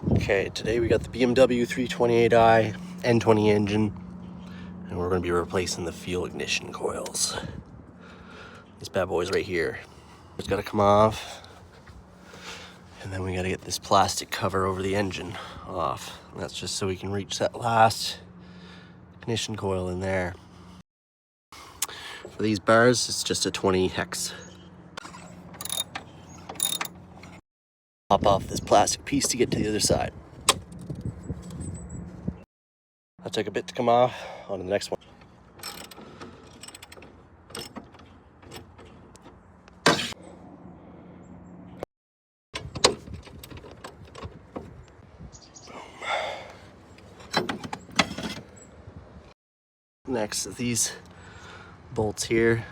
Okay, today we got the BMW 328i N20 engine, and we're going to be replacing the fuel ignition coils. These bad boys right here. It's got to come off, and then we got to get this plastic cover over the engine off. And that's just so we can reach that last ignition coil in there. For these bars, it's just a 20 hex. Pop off this plastic piece to get to the other side. That took a bit to come off. On to the next one. Next, these bolts here,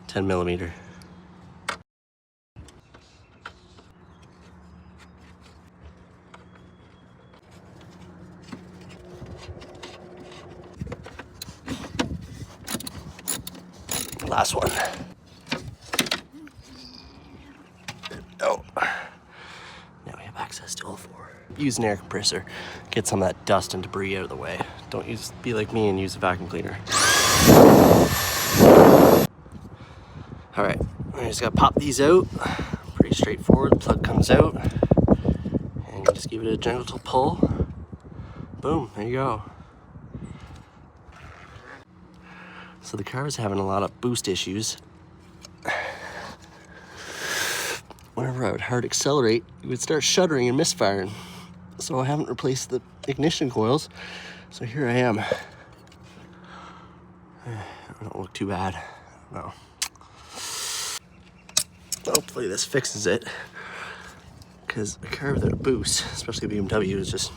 10 millimeter. Last one. Oh, now we have access to all four. Use an air compressor, get some of that dust and debris out of the way. Don't be like me and use a vacuum cleaner. All right, we just gotta pop these out. Pretty straightforward. The plug comes out, and you just give it a gentle pull. Boom, there you go. So the car is having a lot of boost issues. Whenever I would hard accelerate, it would start shuddering and misfiring. So I haven't replaced the ignition coils. So here I am. I don't look too bad. No. Hopefully this fixes it. Because a car without a boost, especially a BMW, is just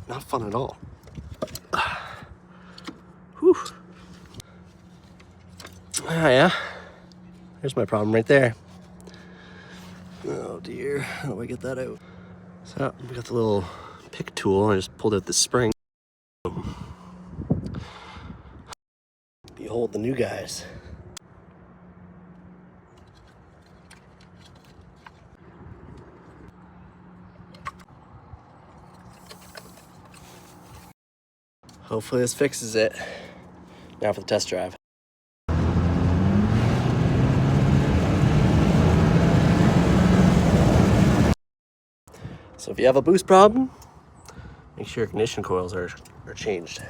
not fun at all. Whew. Ah, yeah. There's my problem right there. Oh dear, how do I get that out? So we got the little pick tool. I just pulled out the spring. Behold the new guys. Hopefully this fixes it. Now for the test drive. So if you have a boost problem, make sure ignition coils are changed.